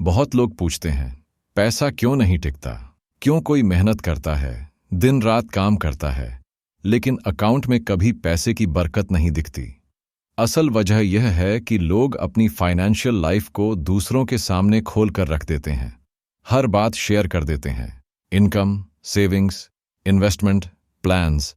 बहुत लोग पूछते हैं, पैसा क्यों नहीं टिकता? क्यों कोई मेहनत करता है, दिन रात काम करता है, लेकिन अकाउंट में कभी पैसे की बरकत नहीं दिखती? असल वजह यह है कि लोग अपनी फाइनेंशियल लाइफ को दूसरों के सामने खोल कर रख देते हैं। हर बात शेयर कर देते हैं, इनकम, सेविंग्स, इन्वेस्टमेंट, प्लान्स,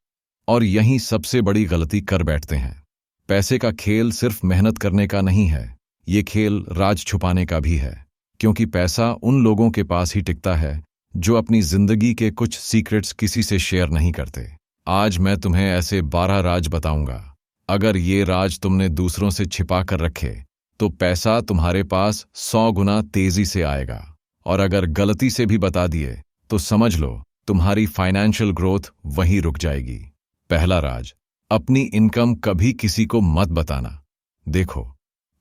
और यहीं सबसे बड़ी गलती कर बैठते हैं। पैसे का खेल सिर्फ मेहनत करने का नहीं है, ये खेल राज छुपाने का भी है। क्योंकि पैसा उन लोगों के पास ही टिकता है जो अपनी जिंदगी के कुछ सीक्रेट्स किसी से शेयर नहीं करते। आज मैं तुम्हें ऐसे 12 राज बताऊंगा। अगर ये राज तुमने दूसरों से छिपा कर रखे तो पैसा तुम्हारे पास 100 गुना तेजी से आएगा, और अगर गलती से भी बता दिए तो समझ लो तुम्हारी फाइनेंशियल ग्रोथ वहीं रुक जाएगी। पहला राज, अपनी इनकम कभी किसी को मत बताना। देखो,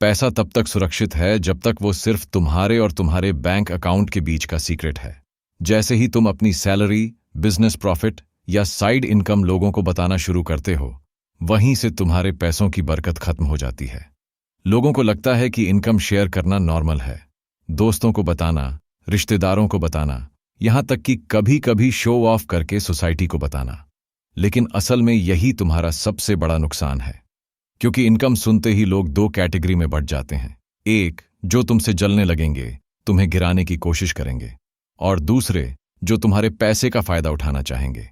पैसा तब तक सुरक्षित है जब तक वो सिर्फ तुम्हारे और तुम्हारे बैंक अकाउंट के बीच का सीक्रेट है। जैसे ही तुम अपनी सैलरी, बिजनेस प्रॉफिट या साइड इनकम लोगों को बताना शुरू करते हो, वहीं से तुम्हारे पैसों की बरकत खत्म हो जाती है। लोगों को लगता है कि इनकम शेयर करना नॉर्मल है, दोस्तों को बताना, रिश्तेदारों को बताना, यहां तक कि कभी कभी शो ऑफ करके सोसाइटी को बताना। लेकिन असल में यही तुम्हारा सबसे बड़ा नुकसान है, क्योंकि इनकम सुनते ही लोग 2 कैटेगरी में बढ़ जाते हैं। एक, जो तुमसे जलने लगेंगे, तुम्हें गिराने की कोशिश करेंगे, और दूसरे जो तुम्हारे पैसे का फायदा उठाना चाहेंगे।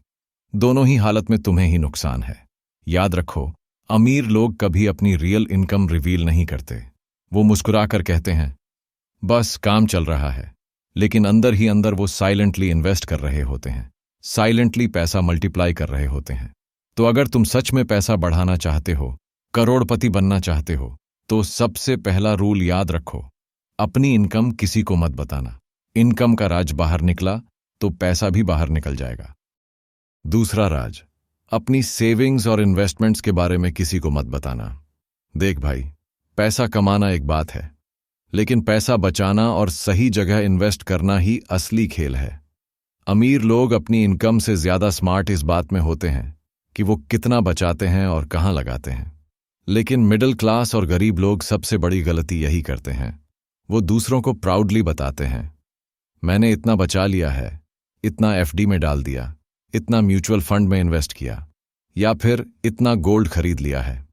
दोनों ही हालत में तुम्हें ही नुकसान है। याद रखो, अमीर लोग कभी अपनी रियल इनकम रिवील नहीं करते। वो मुस्कुराकर कहते हैं, बस काम चल रहा है, लेकिन अंदर ही अंदर वो साइलेंटली इन्वेस्ट कर रहे होते हैं, साइलेंटली पैसा मल्टीप्लाई कर रहे होते हैं। तो अगर तुम सच में पैसा बढ़ाना चाहते हो, करोड़पति बनना चाहते हो, तो सबसे पहला रूल याद रखो, अपनी इनकम किसी को मत बताना। इनकम का राज बाहर निकला तो पैसा भी बाहर निकल जाएगा। दूसरा राज, अपनी सेविंग्स और इन्वेस्टमेंट्स के बारे में किसी को मत बताना। देख भाई, पैसा कमाना एक बात है, लेकिन पैसा बचाना और सही जगह इन्वेस्ट करना ही असली खेल है। अमीर लोग अपनी इनकम से ज्यादा स्मार्ट इस बात में होते हैं कि वो कितना बचाते हैं और कहां लगाते हैं। लेकिन मिडिल क्लास और गरीब लोग सबसे बड़ी गलती यही करते हैं, वो दूसरों को प्राउडली बताते हैं, मैंने इतना बचा लिया है, इतना एफडी में डाल दिया, इतना म्यूचुअल फंड में इन्वेस्ट किया, या फिर इतना गोल्ड खरीद लिया है।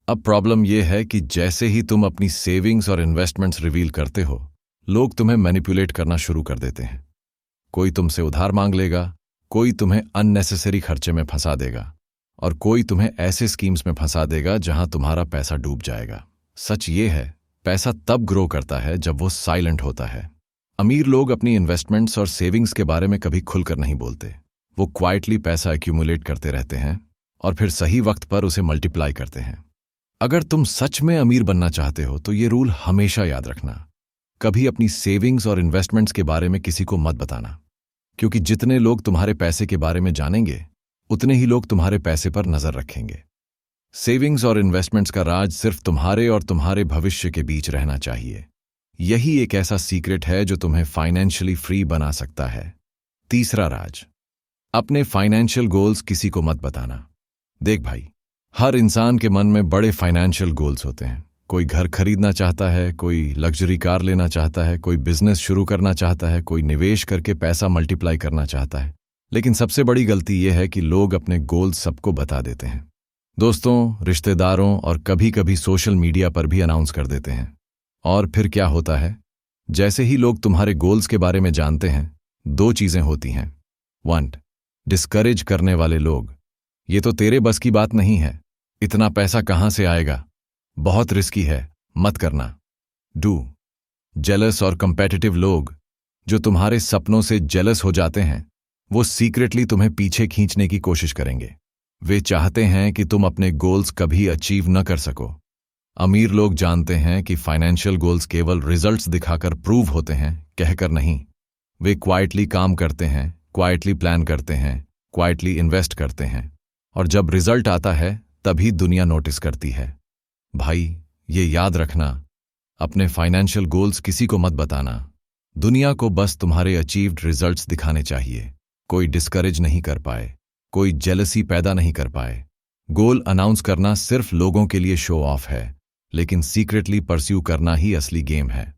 अब प्रॉब्लम यह है कि जैसे ही तुम अपनी सेविंग्स और इन्वेस्टमेंट्स रिवील करते हो, लोग तुम्हें मैनिपुलेट करना शुरू कर देते हैं। कोई तुमसे उधार मांग लेगा, कोई तुम्हें अननेसेसरी खर्चे में फंसा देगा, और कोई तुम्हें ऐसे स्कीम्स में फंसा देगा जहां तुम्हारा पैसा डूब जाएगा। सच ये है, पैसा तब ग्रो करता है जब वो साइलेंट होता है। अमीर लोग अपनी इन्वेस्टमेंट्स और सेविंग्स के बारे में कभी खुलकर नहीं बोलते। वो क्वाइटली पैसा एक्यूमुलेट करते रहते हैं और फिर सही वक्त पर उसे मल्टीप्लाई करते हैं। अगर तुम सच में अमीर बनना चाहते हो तो ये रूल हमेशा याद रखना, कभी अपनी सेविंग्स और इन्वेस्टमेंट्स के बारे में किसी को मत बताना, क्योंकि जितने लोग तुम्हारे पैसे के बारे में जानेंगे, उतने ही लोग तुम्हारे पैसे पर नजर रखेंगे। सेविंग्स और इन्वेस्टमेंट्स का राज सिर्फ तुम्हारे और तुम्हारे भविष्य के बीच रहना चाहिए। यही एक ऐसा सीक्रेट है जो तुम्हें फाइनेंशियली फ्री बना सकता है। तीसरा राज, अपने फाइनेंशियल गोल्स किसी को मत बताना। देख भाई, हर इंसान के मन में बड़े फाइनेंशियल गोल्स होते हैं। कोई घर खरीदना चाहता है, कोई लग्जरी कार लेना चाहता है, कोई बिजनेस शुरू करना चाहता है, कोई निवेश करके पैसा मल्टीप्लाई करना चाहता है। लेकिन सबसे बड़ी गलती यह है कि लोग अपने गोल्स सबको बता देते हैं, दोस्तों, रिश्तेदारों और कभी कभी सोशल मीडिया पर भी अनाउंस कर देते हैं। और फिर क्या होता है, जैसे ही लोग तुम्हारे गोल्स के बारे में जानते हैं, 2 चीजें होती हैं। 1, डिस्करेज करने वाले लोग, ये तो तेरे बस की बात नहीं है, इतना पैसा कहां से आएगा, बहुत रिस्की है, मत करना। 2, जेलस और कंपेटिटिव लोग, जो तुम्हारे सपनों से जेलस हो जाते हैं। वो सीक्रेटली तुम्हें पीछे खींचने की कोशिश करेंगे। वे चाहते हैं कि तुम अपने गोल्स कभी अचीव न कर सको। अमीर लोग जानते हैं कि फाइनेंशियल गोल्स केवल रिजल्ट्स दिखाकर प्रूव होते हैं, कहकर नहीं। वे क्वाइटली काम करते हैं, क्वाइटली प्लान करते हैं, क्वाइटली इन्वेस्ट करते हैं, और जब रिजल्ट आता है तभी दुनिया नोटिस करती है। भाई, ये याद रखना, अपने फाइनेंशियल गोल्स किसी को मत बताना। दुनिया को बस तुम्हारे अचीव्ड रिजल्ट्स दिखाने चाहिए। कोई डिस्करेज नहीं कर पाए, कोई जेलसी पैदा नहीं कर पाए। गोल अनाउंस करना सिर्फ लोगों के लिए शो ऑफ है, लेकिन सीक्रेटली परस्यू करना ही असली गेम है।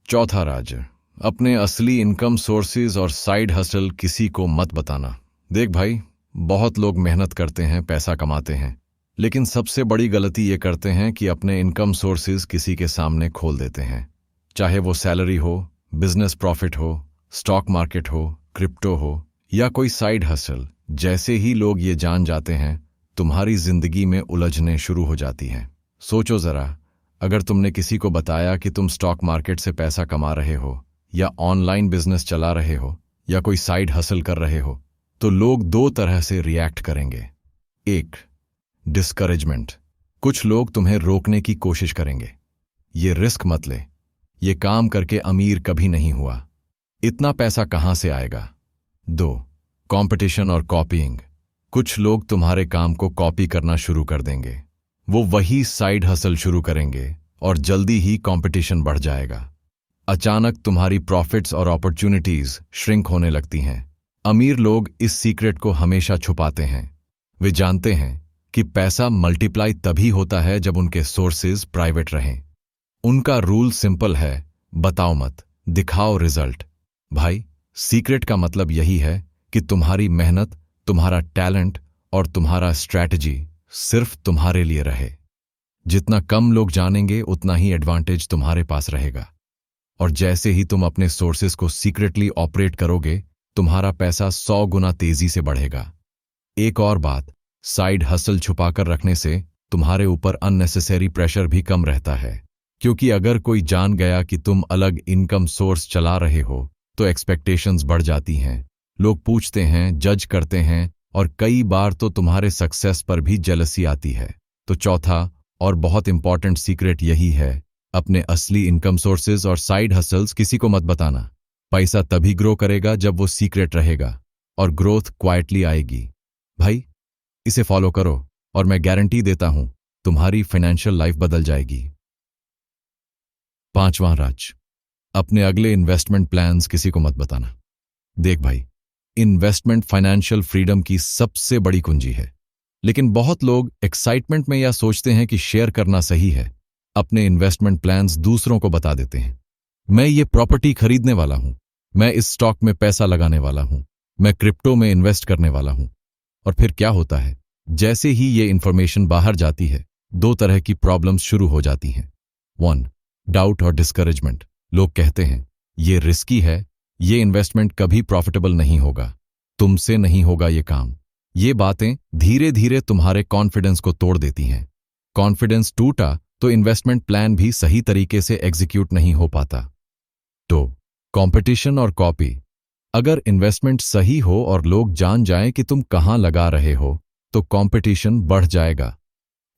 चौथा राज, अपने असली इनकम सोर्सेज और साइड हसल किसी को मत बताना। देख भाई, बहुत लोग मेहनत करते हैं, पैसा कमाते हैं, लेकिन सबसे बड़ी गलती ये करते हैं कि अपने इनकम सोर्सेज किसी के सामने खोल देते हैं। चाहे वो सैलरी हो, बिजनेस प्रॉफिट हो, स्टॉक मार्केट हो, क्रिप्टो हो या कोई साइड हसल, जैसे ही लोग ये जान जाते हैं तुम्हारी जिंदगी में उलझने शुरू हो जाती हैं। सोचो जरा, अगर तुमने किसी को बताया कि तुम स्टॉक मार्केट से पैसा कमा रहे हो या ऑनलाइन बिजनेस चला रहे हो या कोई साइड हसल कर रहे हो, तो लोग दो तरह से रिएक्ट करेंगे। एक, डिस्करेजमेंट। कुछ लोग तुम्हें रोकने की कोशिश करेंगे, ये रिस्क मत ले, ये काम करके अमीर कभी नहीं हुआ, इतना पैसा कहां से आएगा। दो, कंपटीशन और कॉपीइंग। कुछ लोग तुम्हारे काम को कॉपी करना शुरू कर देंगे, वो वही साइड हसल शुरू करेंगे और जल्दी ही कंपटीशन बढ़ जाएगा। अचानक तुम्हारी प्रॉफिट्स और अपॉर्चुनिटीज श्रिंक होने लगती हैं। अमीर लोग इस सीक्रेट को हमेशा छुपाते हैं। वे जानते हैं कि पैसा मल्टीप्लाई तभी होता है जब उनके सोर्सेज प्राइवेट रहें। उनका रूल सिंपल है, बताओ मत, दिखाओ रिजल्ट। भाई, सीक्रेट का मतलब यही है कि तुम्हारी मेहनत, तुम्हारा टैलेंट और तुम्हारा स्ट्रैटेजी सिर्फ तुम्हारे लिए रहे। जितना कम लोग जानेंगे उतना ही एडवांटेज तुम्हारे पास रहेगा। और जैसे ही तुम अपने सोर्सेस को सीक्रेटली ऑपरेट करोगे, तुम्हारा पैसा 100 गुना तेजी से बढ़ेगा। एक और बात, साइड हसल छुपाकर रखने से तुम्हारे ऊपर अननेसेसरी प्रेशर भी कम रहता है, क्योंकि अगर कोई जान गया कि तुम अलग इनकम सोर्स चला रहे हो तो एक्सपेक्टेशंस बढ़ जाती हैं। लोग पूछते हैं, जज करते हैं और कई बार तो तुम्हारे सक्सेस पर भी जेलसी आती है। तो चौथा और बहुत इंपॉर्टेंट सीक्रेट यही है, अपने असली इनकम सोर्सेज और साइड हसल्स किसी को मत बताना। पैसा तभी ग्रो करेगा जब वो सीक्रेट रहेगा और ग्रोथ क्वाइटली आएगी। भाई, इसे फॉलो करो और मैं गारंटी देता हूं तुम्हारी फाइनेंशियल लाइफ बदल जाएगी। पांचवां राज, अपने अगले इन्वेस्टमेंट प्लान्स किसी को मत बताना। देख भाई, इन्वेस्टमेंट फाइनेंशियल फ्रीडम की सबसे बड़ी कुंजी है, लेकिन बहुत लोग एक्साइटमेंट में यह सोचते हैं कि शेयर करना सही है, अपने इन्वेस्टमेंट प्लान्स दूसरों को बता देते हैं। मैं ये प्रॉपर्टी खरीदने वाला हूं, मैं इस स्टॉक में पैसा लगाने वाला हूं, मैं क्रिप्टो में इन्वेस्ट करने वाला हूं। और फिर क्या होता है, जैसे ही ये इंफॉर्मेशन बाहर जाती है, दो तरह की प्रॉब्लम्स शुरू हो जाती हैं। 1, डाउट और डिस्करेजमेंट। लोग कहते हैं ये रिस्की है, ये इन्वेस्टमेंट कभी प्रॉफिटेबल नहीं होगा, तुमसे नहीं होगा ये काम। ये बातें धीरे धीरे तुम्हारे कॉन्फिडेंस को तोड़ देती हैं। कॉन्फिडेंस टूटा तो इन्वेस्टमेंट प्लान भी सही तरीके से एग्जीक्यूट नहीं हो पाता। तो कंपटीशन और कॉपी। अगर इन्वेस्टमेंट सही हो और लोग जान जाएं कि तुम कहां लगा रहे हो, तो कंपटीशन बढ़ जाएगा।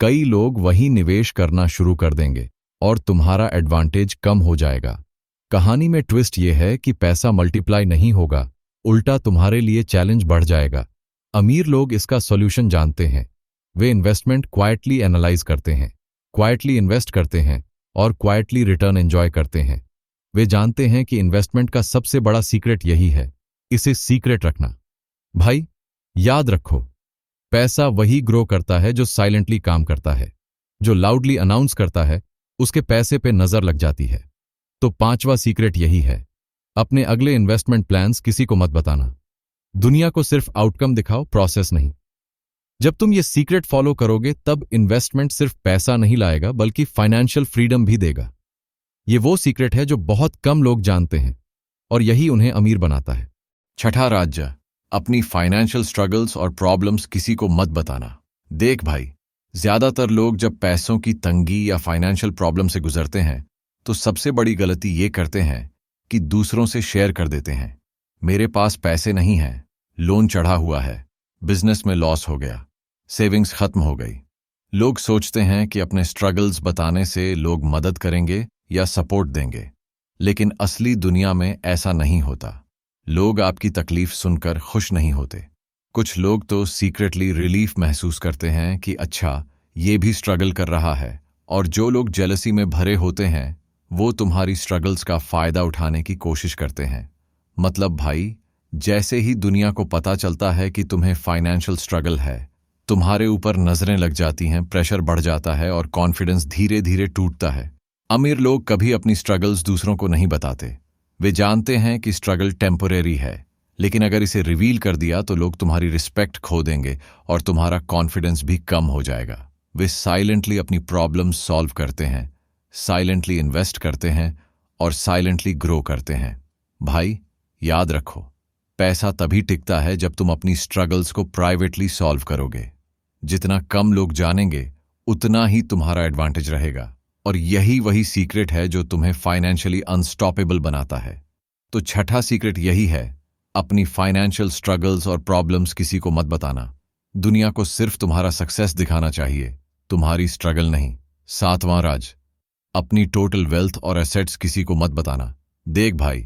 कई लोग वही निवेश करना शुरू कर देंगे और तुम्हारा एडवांटेज कम हो जाएगा। कहानी में ट्विस्ट यह है कि पैसा मल्टीप्लाई नहीं होगा, उल्टा तुम्हारे लिए चैलेंज बढ़ जाएगा। अमीर लोग इसका सॉल्यूशन जानते हैं। वे इन्वेस्टमेंट क्वाइटली एनालाइज करते हैं, क्वाइटली इन्वेस्ट करते हैं और क्वाइटली रिटर्न एंजॉय करते हैं। वे जानते हैं कि इन्वेस्टमेंट का सबसे बड़ा सीक्रेट यही है, इसे सीक्रेट रखना। भाई, याद रखो, पैसा वही ग्रो करता है जो साइलेंटली काम करता है। जो लाउडली अनाउंस करता है, उसके पैसे पे नजर लग जाती है। तो पांचवा सीक्रेट यही है, अपने अगले इन्वेस्टमेंट प्लान्स किसी को मत बताना। दुनिया को सिर्फ आउटकम दिखाओ, प्रोसेस नहीं। जब तुम ये सीक्रेट फॉलो करोगे, तब इन्वेस्टमेंट सिर्फ पैसा नहीं लाएगा, बल्कि फाइनेंशियल फ्रीडम भी देगा। ये वो सीक्रेट है जो बहुत कम लोग जानते हैं और यही उन्हें अमीर बनाता है। छठा राज्य, अपनी फाइनेंशियल स्ट्रगल्स और प्रॉब्लम्स किसी को मत बताना। देख भाई, ज्यादातर लोग जब पैसों की तंगी या फाइनेंशियल प्रॉब्लम से गुजरते हैं, तो सबसे बड़ी गलती ये करते हैं कि दूसरों से शेयर कर देते हैं। मेरे पास पैसे नहीं हैं, लोन चढ़ा हुआ है, बिजनेस में लॉस हो गया, सेविंग्स खत्म हो गई। लोग सोचते हैं कि अपने स्ट्रगल्स बताने से लोग मदद करेंगे या सपोर्ट देंगे, लेकिन असली दुनिया में ऐसा नहीं होता। लोग आपकी तकलीफ सुनकर खुश नहीं होते। कुछ लोग तो सीक्रेटली रिलीफ महसूस करते हैं कि अच्छा, ये भी स्ट्रगल कर रहा है, और जो लोग जेलसी में भरे होते हैं, वो तुम्हारी स्ट्रगल्स का फायदा उठाने की कोशिश करते हैं। मतलब भाई, जैसे ही दुनिया को पता चलता है कि तुम्हें फाइनेंशियल स्ट्रगल है, तुम्हारे ऊपर नजरें लग जाती हैं, प्रेशर बढ़ जाता है और कॉन्फिडेंस धीरे धीरे टूटता है। अमीर लोग कभी अपनी स्ट्रगल्स दूसरों को नहीं बताते। वे जानते हैं कि स्ट्रगल टेम्परेरी है, लेकिन अगर इसे रिवील कर दिया तो लोग तुम्हारी रिस्पेक्ट खो देंगे और तुम्हारा कॉन्फिडेंस भी कम हो जाएगा। वे साइलेंटली अपनी प्रॉब्लम्स सॉल्व करते हैं, साइलेंटली इन्वेस्ट करते हैं और साइलेंटली ग्रो करते हैं। भाई, याद रखो, पैसा तभी टिकता है जब तुम अपनी स्ट्रगल्स को प्राइवेटली सॉल्व करोगे। जितना कम लोग जानेंगे उतना ही तुम्हारा एडवांटेज रहेगा, और यही वही सीक्रेट है जो तुम्हें फाइनेंशियली अनस्टॉपेबल बनाता है। तो छठा सीक्रेट यही है, अपनी फाइनेंशियल स्ट्रगल्स और प्रॉब्लम्स किसी को मत बताना। दुनिया को सिर्फ तुम्हारा सक्सेस दिखाना चाहिए, तुम्हारी स्ट्रगल नहीं। सातवां राज, अपनी टोटल वेल्थ और एसेट्स किसी को मत बताना। देख भाई,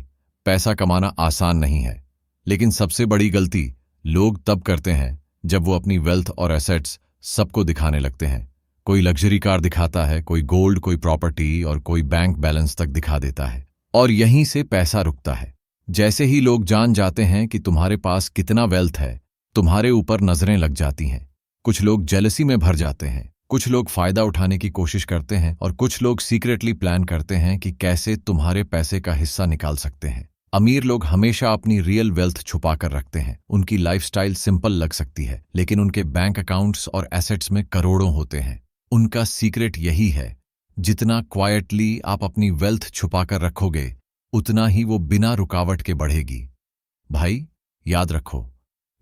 पैसा कमाना आसान नहीं है, लेकिन सबसे बड़ी गलती लोग तब करते हैं जब वो अपनी वेल्थ और एसेट्स सबको दिखाने लगते हैं। कोई लग्जरी कार दिखाता है, कोई गोल्ड, कोई प्रॉपर्टी और कोई बैंक बैलेंस तक दिखा देता है, और यहीं से पैसा रुकता है। जैसे ही लोग जान जाते हैं कि तुम्हारे पास कितना वेल्थ है, तुम्हारे ऊपर नजरें लग जाती हैं। कुछ लोग जेलसी में भर जाते हैं, कुछ लोग फायदा उठाने की कोशिश करते हैं और कुछ लोग सीक्रेटली प्लान करते हैं कि कैसे तुम्हारे पैसे का हिस्सा निकाल सकते हैं। अमीर लोग हमेशा अपनी रियल वेल्थ छुपा कर रखते हैं। उनकी लाइफस्टाइल सिंपल लग सकती है, लेकिन उनके बैंक अकाउंट्स और एसेट्स में करोड़ों होते हैं। उनका सीक्रेट यही है, जितना क्वाइटली आप अपनी वेल्थ छुपा कर रखोगे, उतना ही वो बिना रुकावट के बढ़ेगी। भाई, याद रखो,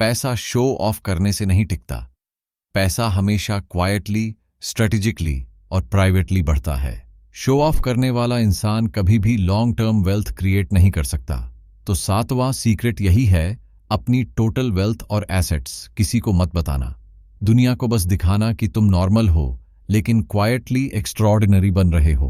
पैसा शो ऑफ करने से नहीं टिकता। पैसा हमेशा क्वाइटली, स्ट्रेटेजिकली और प्राइवेटली बढ़ता है। शो ऑफ करने वाला इंसान कभी भी लॉन्ग टर्म वेल्थ क्रिएट नहीं कर सकता। तो सातवां सीक्रेट यही है, अपनी टोटल वेल्थ और एसेट्स किसी को मत बताना। दुनिया को बस दिखाना कि तुम नॉर्मल हो, लेकिन क्वाइटली एक्स्ट्रॉर्डिनरी बन रहे हो।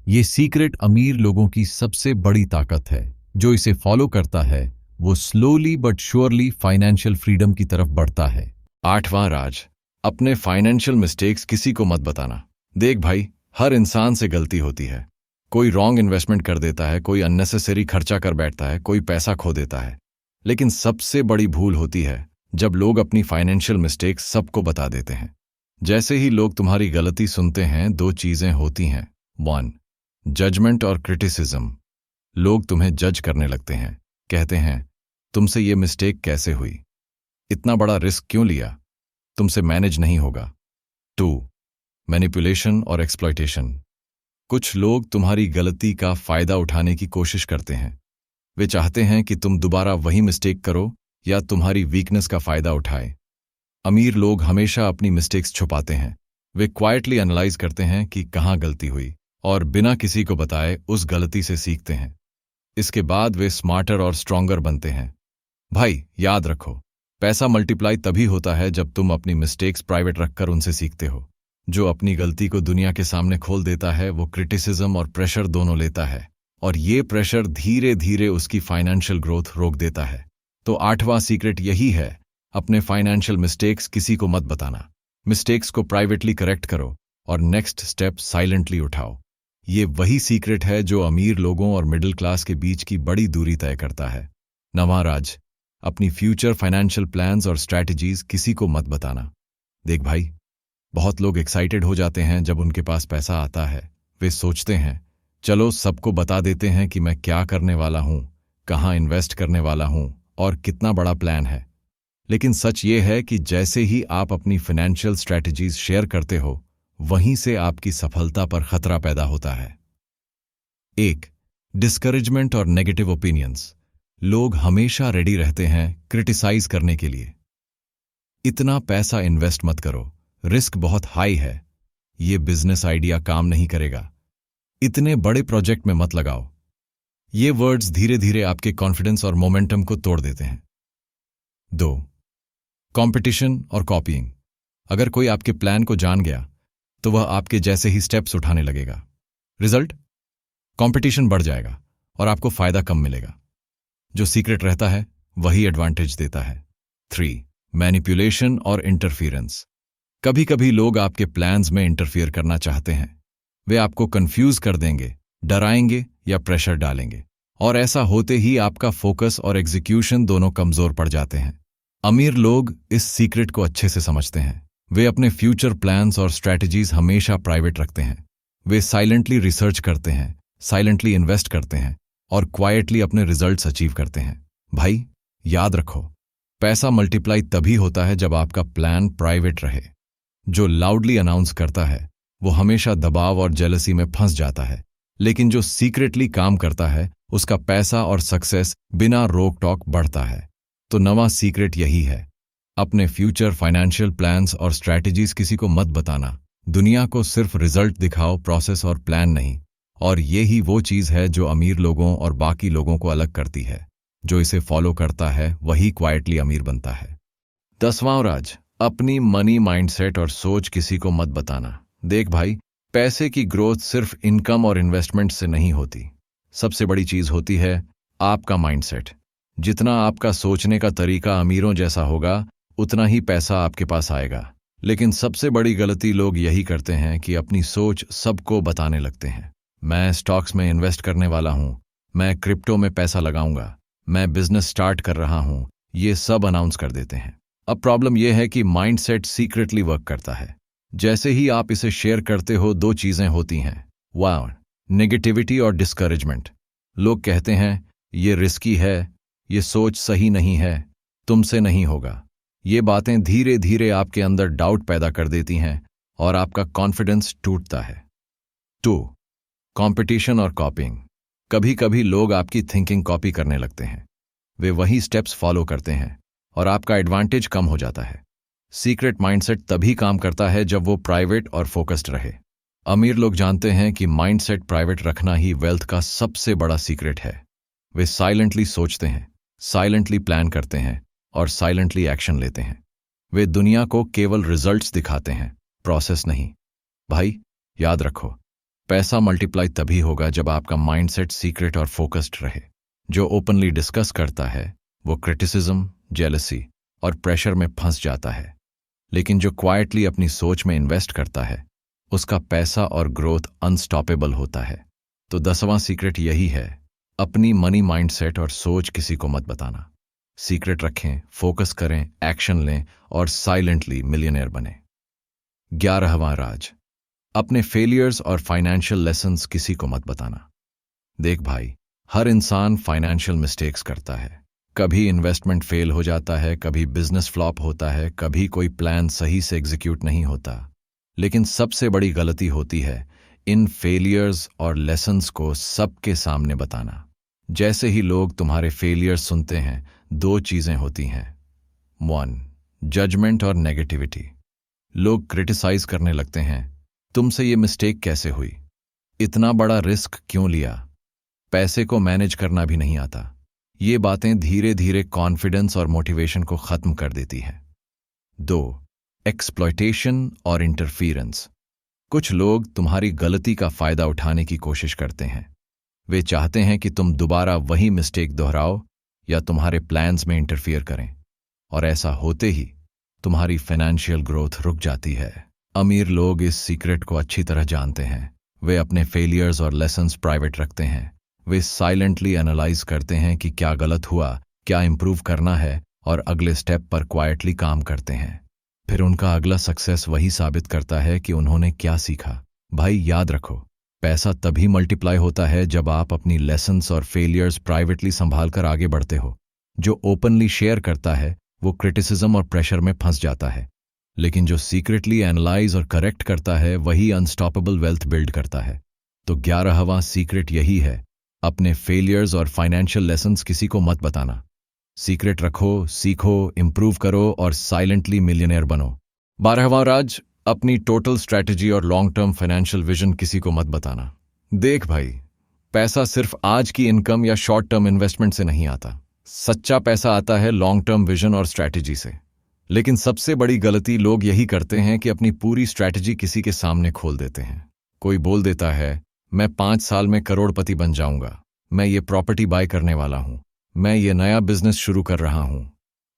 ये सीक्रेट अमीर लोगों की सबसे बड़ी ताकत है। जो इसे फॉलो करता है वो slowly but surely financial freedom की तरफ बढ़ता है। आठवां राज, अपने फाइनेंशियल मिस्टेक्स किसी को मत बताना। देख भाई, हर इंसान से गलती होती है। कोई रॉन्ग इन्वेस्टमेंट कर देता है, कोई अननेसेसरी खर्चा कर बैठता है, कोई पैसा खो देता है। लेकिन सबसे बड़ी भूल होती है जब लोग अपनी फाइनेंशियल मिस्टेक्स सबको बता देते हैं। जैसे ही लोग तुम्हारी गलती सुनते हैं, दो चीजें होती हैं। 1, जजमेंट और क्रिटिसिज्म। लोग तुम्हें जज करने लगते हैं, कहते हैं तुमसे ये मिस्टेक कैसे हुई, इतना बड़ा रिस्क क्यों लिया, तुमसे मैनेज नहीं होगा। 2, मैनिपुलेशन और एक्सप्लॉयटेशन। कुछ लोग तुम्हारी गलती का फायदा उठाने की कोशिश करते हैं। वे चाहते हैं कि तुम दोबारा वही मिस्टेक करो या तुम्हारी वीकनेस का फायदा उठाए। अमीर लोग हमेशा अपनी मिस्टेक्स छुपाते हैं। वे क्वाइटली एनालाइज करते हैं कि कहाँ गलती हुई और बिना किसी को बताए उस गलती से सीखते हैं। इसके बाद वे स्मार्टर और स्ट्रॉन्गर बनते हैं। भाई, याद रखो, पैसा मल्टीप्लाई तभी होता है जब तुम अपनी मिस्टेक्स प्राइवेट रखकर उनसे सीखते हो। जो अपनी गलती को दुनिया के सामने खोल देता है वो क्रिटिसिज्म और प्रेशर दोनों लेता है, और ये प्रेशर धीरे धीरे उसकी फाइनेंशियल ग्रोथ रोक देता है। तो आठवां सीक्रेट यही है, अपने फाइनेंशियल मिस्टेक्स किसी को मत बताना। मिस्टेक्स को प्राइवेटली करेक्ट करो और नेक्स्ट स्टेप साइलेंटली उठाओ। ये वही सीक्रेट है जो अमीर लोगों और मिडिल क्लास के बीच की बड़ी दूरी तय करता है। नवां राज, अपनी फ्यूचर फाइनेंशियल प्लान्स और स्ट्रैटेजीज किसी को मत बताना। देख भाई, बहुत लोग एक्साइटेड हो जाते हैं जब उनके पास पैसा आता है। वे सोचते हैं चलो सबको बता देते हैं कि मैं क्या करने वाला हूं, कहां इन्वेस्ट करने वाला हूं और कितना बड़ा प्लान है। लेकिन सच ये है कि जैसे ही आप अपनी फाइनेंशियल स्ट्रैटेजीज शेयर करते हो, वहीं से आपकी सफलता पर खतरा पैदा होता है। 1, डिस्करेजमेंट और नेगेटिव ओपिनियंस। लोग हमेशा रेडी रहते हैं क्रिटिसाइज करने के लिए। इतना पैसा इन्वेस्ट मत करो, रिस्क बहुत हाई है, ये बिजनेस आइडिया काम नहीं करेगा, इतने बड़े प्रोजेक्ट में मत लगाओ। ये वर्ड्स धीरे धीरे आपके कॉन्फिडेंस और मोमेंटम को तोड़ देते हैं। 2, कंपटीशन और कॉपीइंग। अगर कोई आपके प्लान को जान गया तो वह आपके जैसे ही स्टेप्स उठाने लगेगा। रिजल्ट, कंपटीशन बढ़ जाएगा और आपको फायदा कम मिलेगा। जो सीक्रेट रहता है वही एडवांटेज देता है। 3, मैनिपुलेशन और इंटरफियरेंस। कभी कभी लोग आपके प्लान्स में इंटरफियर करना चाहते हैं। वे आपको कंफ्यूज कर देंगे, डराएंगे या प्रेशर डालेंगे, और ऐसा होते ही आपका फोकस और एग्जीक्यूशन दोनों कमजोर पड़ जाते हैं। अमीर लोग इस सीक्रेट को अच्छे से समझते हैं। वे अपने फ्यूचर प्लान्स और स्ट्रैटेजीज हमेशा प्राइवेट रखते हैं। वे साइलेंटली रिसर्च करते हैं, साइलेंटली इन्वेस्ट करते हैं और क्वाइटली अपने रिजल्ट्स अचीव करते हैं। भाई याद रखो, पैसा मल्टीप्लाई तभी होता है जब आपका प्लान प्राइवेट रहे। जो लाउडली अनाउंस करता है वो हमेशा दबाव और जेलसी में फंस जाता है, लेकिन जो सीक्रेटली काम करता है उसका पैसा और सक्सेस बिना रोक टोक बढ़ता है। तो नवा सीक्रेट यही है, अपने फ्यूचर फाइनेंशियल प्लान्स और स्ट्रैटेजीज किसी को मत बताना। दुनिया को सिर्फ रिजल्ट दिखाओ, प्रोसेस और प्लान नहीं। और ये ही वो चीज़ है जो अमीर लोगों और बाकी लोगों को अलग करती है। जो इसे फॉलो करता है वही क्वाइटली अमीर बनता है। 10वां राज, अपनी मनी माइंडसेट और सोच किसी को मत बताना। देख भाई, पैसे की ग्रोथ सिर्फ इनकम और इन्वेस्टमेंट से नहीं होती। सबसे बड़ी चीज होती है आपका माइंडसेट। जितना आपका सोचने का तरीका अमीरों जैसा होगा उतना ही पैसा आपके पास आएगा। लेकिन सबसे बड़ी गलती लोग यही करते हैं कि अपनी सोच सबको बताने लगते हैं। मैं स्टॉक्स में इन्वेस्ट करने वाला हूं, मैं क्रिप्टो में पैसा लगाऊंगा, मैं बिजनेस स्टार्ट कर रहा हूं, ये सब अनाउंस कर देते हैं। अब प्रॉब्लम यह है कि माइंडसेट सीक्रेटली वर्क करता है। जैसे ही आप इसे शेयर करते हो दो चीजें होती हैं, वाह, नेगेटिविटी और डिस्करेजमेंट। लोग कहते हैं ये रिस्की है, ये सोच सही नहीं है, तुमसे नहीं होगा। ये बातें धीरे धीरे आपके अंदर डाउट पैदा कर देती हैं और आपका कॉन्फिडेंस टूटता है। 2. कंपटीशन और कॉपिंग। कभी कभी लोग आपकी थिंकिंग कॉपी करने लगते हैं। वे वही स्टेप्स फॉलो करते हैं और आपका एडवांटेज कम हो जाता है। सीक्रेट माइंडसेट तभी काम करता है जब वो प्राइवेट और फोकस्ड रहे। अमीर लोग जानते हैं कि माइंडसेट प्राइवेट रखना ही वेल्थ का सबसे बड़ा सीक्रेट है। वे साइलेंटली सोचते हैं, साइलेंटली प्लान करते हैं और साइलेंटली एक्शन लेते हैं। वे दुनिया को केवल रिजल्ट्स दिखाते हैं, प्रोसेस नहीं। भाई याद रखो, पैसा मल्टीप्लाई तभी होगा जब आपका माइंडसेट सीक्रेट और फोकस्ड रहे। जो ओपनली डिस्कस करता है वो क्रिटिसिज्म, जेलसी और प्रेशर में फंस जाता है, लेकिन जो क्वाइटली अपनी सोच में इन्वेस्ट करता है उसका पैसा और ग्रोथ अनस्टॉपेबल होता है। तो 10वां सीक्रेट यही है, अपनी मनी माइंडसेट और सोच किसी को मत बताना। सीक्रेट रखें, फोकस करें, एक्शन लें और साइलेंटली मिलियनेयर बने। 11वां राज, अपने फेलियर्स और फाइनेंशियल लेसन्स किसी को मत बताना। देख भाई, हर इंसान फाइनेंशियल मिस्टेक्स करता है। कभी इन्वेस्टमेंट फेल हो जाता है, कभी बिजनेस फ्लॉप होता है, कभी कोई प्लान सही से एग्जीक्यूट नहीं होता। लेकिन सबसे बड़ी गलती होती है इन फेलियर्स और लेसन्स को सबके सामने बताना। जैसे ही लोग तुम्हारे फेलियर्स सुनते हैं दो चीजें होती हैं, 1. जजमेंट और नेगेटिविटी। लोग क्रिटिसाइज करने लगते हैं, तुमसे ये मिस्टेक कैसे हुई, इतना बड़ा रिस्क क्यों लिया, पैसे को मैनेज करना भी नहीं आता। ये बातें धीरे धीरे कॉन्फिडेंस और मोटिवेशन को खत्म कर देती हैं। 2. एक्सप्लॉयटेशन और इंटरफियरेंस। कुछ लोग तुम्हारी गलती का फायदा उठाने की कोशिश करते हैं। वे चाहते हैं कि तुम दोबारा वही मिस्टेक दोहराओ या तुम्हारे प्लान्स में इंटरफियर करें, और ऐसा होते ही तुम्हारी फाइनेंशियल ग्रोथ रुक जाती है। अमीर लोग इस सीक्रेट को अच्छी तरह जानते हैं। वे अपने फेलियर्स और लेसन्स प्राइवेट रखते हैं। वे साइलेंटली एनालाइज करते हैं कि क्या गलत हुआ, क्या इंप्रूव करना है, और अगले स्टेप पर क्वाइटली काम करते हैं। फिर उनका अगला सक्सेस वही साबित करता है कि उन्होंने क्या सीखा। भाई याद रखो, पैसा तभी मल्टीप्लाई होता है जब आप अपनी लेसन्स और फेलियर्स प्राइवेटली संभालकर आगे बढ़ते हो। जो ओपनली शेयर करता है वो क्रिटिसिज्म और प्रेशर में फंस जाता है, लेकिन जो सीक्रेटली एनालाइज और करेक्ट करता है वही अनस्टॉपेबल वेल्थ बिल्ड करता है। तो 11वां सीक्रेट यही है, अपने फेलियर्स और फाइनेंशियल लेसन्स किसी को मत बताना। सीक्रेट रखो, सीखो, इंप्रूव करो और साइलेंटली मिलियनेयर बनो। 12वां राज, अपनी टोटल स्ट्रैटेजी और लॉन्ग टर्म फाइनेंशियल विजन किसी को मत बताना। देख भाई, पैसा सिर्फ आज की इनकम या शॉर्ट टर्म इन्वेस्टमेंट से नहीं आता। सच्चा पैसा आता है लॉन्ग टर्म विजन और स्ट्रैटेजी से। लेकिन सबसे बड़ी गलती लोग यही करते हैं कि अपनी पूरी स्ट्रैटेजी किसी के सामने खोल देते हैं। कोई बोल देता है, मैं 5 साल में करोड़पति बन जाऊंगा, मैं ये प्रॉपर्टी बाय करने वाला हूं, मैं ये नया बिजनेस शुरू कर रहा हूं।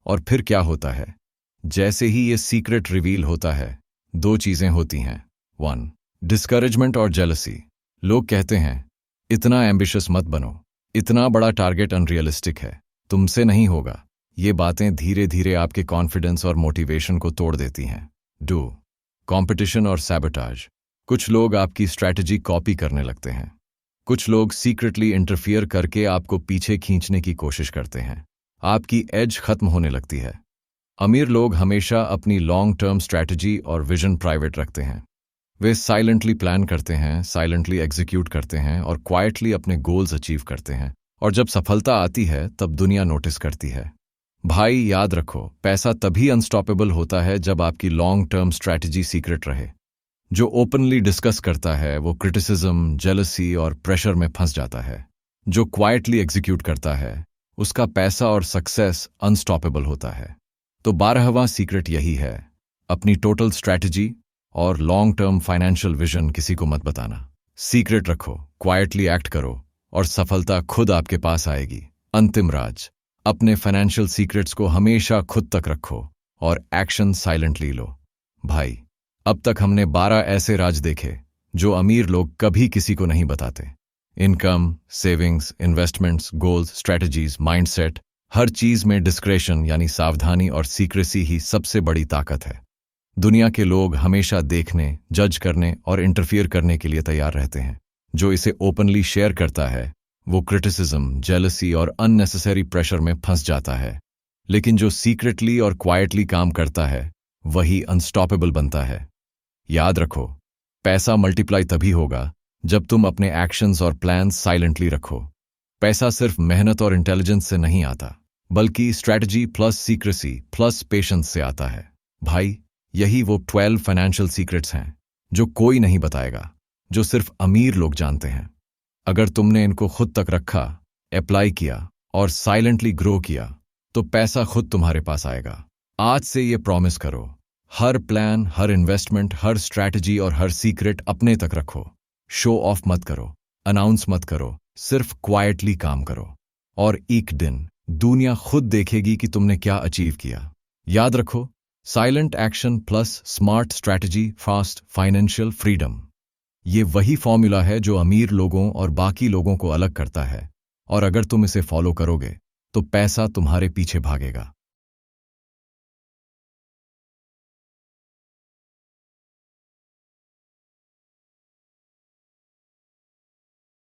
और फिर क्या होता है, जैसे ही ये सीक्रेट रिवील होता है दो चीजें होती हैं, 1. डिस्करेजमेंट और जेलसी। लोग कहते हैं, इतना एम्बिशियस मत बनो, इतना बड़ा टारगेट अनरियलिस्टिक है, तुमसे नहीं होगा। ये बातें धीरे धीरे आपके कॉन्फिडेंस और मोटिवेशन को तोड़ देती हैं। 2. कंपटीशन और सैबोटाज। कुछ लोग आपकी स्ट्रैटेजी कॉपी करने लगते हैं। कुछ लोग सीक्रेटली इंटरफियर करके आपको पीछे खींचने की कोशिश करते हैं। आपकी एज खत्म होने लगती है। अमीर लोग हमेशा अपनी लॉन्ग टर्म स्ट्रैटेजी और विजन प्राइवेट रखते हैं। वे साइलेंटली प्लान करते हैं, साइलेंटली एग्जीक्यूट करते हैं और क्वाइटली अपने गोल्स अचीव करते हैं। और जब सफलता आती है तब दुनिया नोटिस करती है। भाई याद रखो, पैसा तभी अनस्टॉपेबल होता है जब आपकी लॉन्ग टर्म स्ट्रैटेजी सीक्रेट रहे। जो ओपनली डिस्कस करता है वो क्रिटिसिज्म, जेलसी और प्रेशर में फंस जाता है। जो क्वाइटली एग्जीक्यूट करता है उसका पैसा और सक्सेस अनस्टॉपेबल होता है। तो 12वां सीक्रेट यही है, अपनी टोटल स्ट्रैटेजी और लॉन्ग टर्म फाइनेंशियल विजन किसी को मत बताना। सीक्रेट रखो, क्वाइटली एक्ट करो और सफलता खुद आपके पास आएगी। अंतिम राज, अपने फाइनेंशियल सीक्रेट्स को हमेशा खुद तक रखो और एक्शन साइलेंटली लो। भाई, अब तक हमने 12 ऐसे राज देखे जो अमीर लोग कभी किसी को नहीं बताते। Income, savings, investments, goals, strategies, mindset, हर चीज में डिस्क्रेशन यानी सावधानी और सीक्रेसी ही सबसे बड़ी ताकत है। दुनिया के लोग हमेशा देखने, जज करने और इंटरफियर करने के लिए तैयार रहते हैं। जो इसे ओपनली शेयर करता है वो क्रिटिसिज्म, जेलसी और अननेसेसरी प्रेशर में फंस जाता है। लेकिन जो सीक्रेटली और क्वाइटली काम करता है वही अनस्टॉपेबल बनता है। याद रखो, पैसा मल्टीप्लाई तभी होगा जब तुम अपने एक्शंस और प्लान्स साइलेंटली रखो। पैसा सिर्फ मेहनत और इंटेलिजेंस से नहीं आता, बल्कि strategy plus secrecy plus patience से आता है। भाई, यही वो 12 फाइनेंशियल सीक्रेट्स हैं जो कोई नहीं बताएगा, जो सिर्फ अमीर लोग जानते हैं। अगर तुमने इनको खुद तक रखा, अप्लाई किया और साइलेंटली ग्रो किया तो पैसा खुद तुम्हारे पास आएगा। आज से ये प्रॉमिस करो, हर प्लान, हर इन्वेस्टमेंट, हर स्ट्रैटेजी और हर सीक्रेट अपने तक रखो। शो ऑफ मत करो, अनाउंस मत करो, सिर्फ क्वाइटली काम करो और एक दिन दुनिया खुद देखेगी कि तुमने क्या अचीव किया। याद रखो, silent action plus smart strategy, fast financial freedom. ये वही फॉर्मूला है जो अमीर लोगों और बाकी लोगों को अलग करता है। और अगर तुम इसे फॉलो करोगे तो पैसा तुम्हारे पीछे भागेगा।